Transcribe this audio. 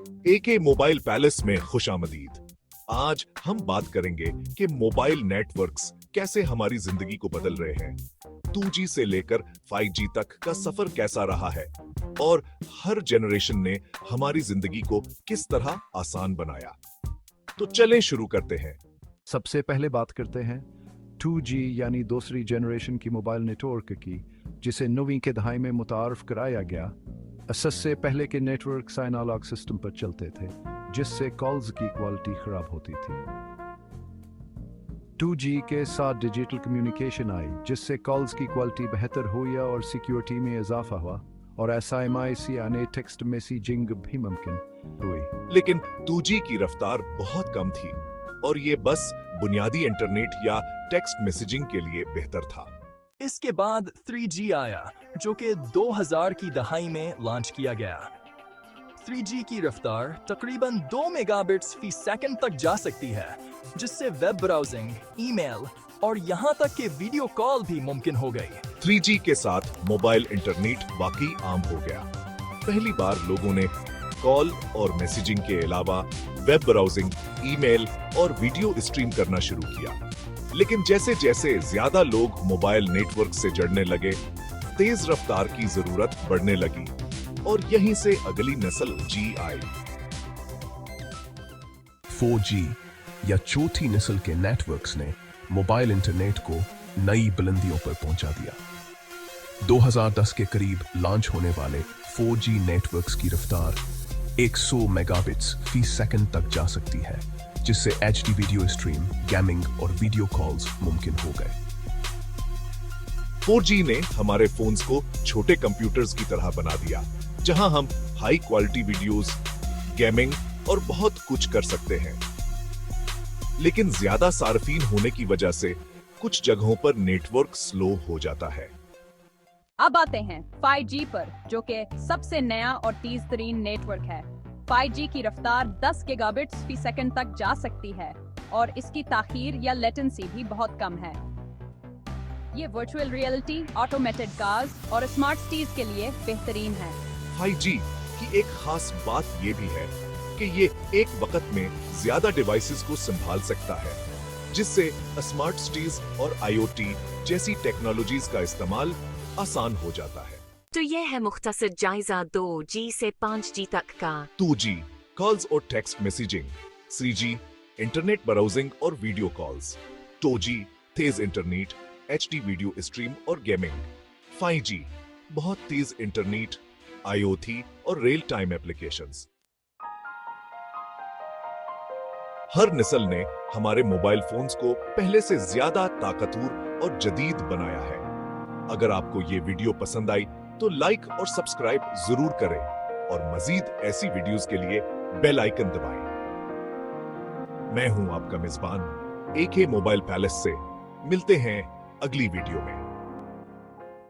एके mobile palace में खुशामदीद। आज हम बात करेंगे कि मोबाइल नेटवर्क्स कैसे हमारी जिंदगी को बदल रहे हैं। 2G से लेकर 5G तक का सफर कैसा रहा है और हर जनरेशन ने हमारी जिंदगी को किस तरह आसान बनाया। तो चलें शुरू करते हैं। सबसे पहले बात करते हैं 2G यानी दूसरी जनरेशन की मोबाइल नेटवर्क की, जिसे 9वीं के दहाई में मुतारफ कराया गया। इससे पहले के नेटवर्क एनालॉग सिस्टम पर चलते थे, जिससे कॉल्स की क्वालिटी खराब होती थी। 2G के साथ डिजिटल कम्युनिकेशन आई, जिससे कॉल्स की क्वालिटी बेहतर हुई और सिक्योरिटी में इजाफा हुआ और SIMIC यानी टेक्स्ट मैसेजिंग भी मुमकिन हुई। लेकिन 2G की रफ्तार बहुत कम थी और ये बस बुनियादी इंटरनेट या टेक्स्ट मैसेजिंग के लिए बेहतर था। इसके बाद 3G आया, जो कि 2000 की दहाई में लॉन्च किया गया। 3G की रफ्तार तकरीबन 2 मेगाबिट्स फी सेकंड तक जा सकती है, जिससे वेब ब्राउजिंग, ईमेल और यहाँ तक कि वीडियो कॉल भी मुमकिन हो गई। 3G के साथ मोबाइल इंटरनेट वाकई आम हो गया। पहली बार लोगों ने कॉल और मैसेजिंग के अलावा वेब ब्राउजिंग, ईमेल और वीडियो स्ट्रीम करना शुरू किया। लेकिन जैसे जैसे ज्यादा लोग मोबाइल नेटवर्क से जुड़ने लगे, तेज रफ्तार की जरूरत बढ़ने लगी और यहीं से अगली नस्ल G आई। 4G या चौथी नस्ल के नेटवर्क्स ने मोबाइल इंटरनेट को नई बुलंदियों पर पहुंचा दिया। 2010 के करीब लॉन्च होने वाले 4G नेटवर्क्स की रफ्तार 100 मेगाबिट्स फी सेकंड तक जा सकती है, जिससे HD वीडियो स्ट्रीम, गेमिंग और वीडियो कॉल्स मुमकिन हो गए। 4G ने हमारे फोन्स को छोटे कंप्यूटर्स की तरह बना दिया, जहां हम हाई क्वालिटी वीडियोस, गेमिंग और बहुत कुछ कर सकते हैं। लेकिन ज्यादा सार्फिन होने की वजह से कुछ जगहों पर नेटवर्क स्लो हो जाता है। अब आते हैं 5G पर, जो कि सबसे नया और तेज तरीन नेटवर्क है। 5G की रफ्तार 10 गीगाबिट्स फी सेकंड तक जा सकती है और इसकी ताखीर या लेटेंसी भी बहुत कम है। ये वर्चुअल रियलिटी, ऑटोमेटेड कार्स और स्मार्ट सिटीज के लिए बेहतरीन है। 5G की एक खास बात ये भी है कि ये एक वक्त में ज्यादा डिवाइसेस को संभाल सकता है, जिससे स्मार्ट सिटीज और IoT जैसी टेक्नोलॉजीज का इस्तेमाल आसान हो जाता है। तो ये है मुख्तसर जायजा 2G से 5G तक का। 2G कॉल्स और text messaging, 3G internet browsing और वीडियो कॉल्स, 2G तेज इंटरनेट, HD वीडियो स्ट्रीम और गेमिंग, 5G बहुत तेज इंटरनेट, IoT और रियल टाइम एप्लीकेशंस। हर नस्ल ने हमारे मोबाइल फोन्स को पहले से ज्यादा ताकतवर और जदीद बनाया है। अगर आपको ये वीडियो पसंद आई तो लाइक और सब्सक्राइब जरूर करें और मजीद ऐसी वीडियोस के लिए बेल आइकन दबाएं। मैं हूं आपका मेजबान AK मोबाइल पैलेस से। मिलते हैं अगली वीडियो में।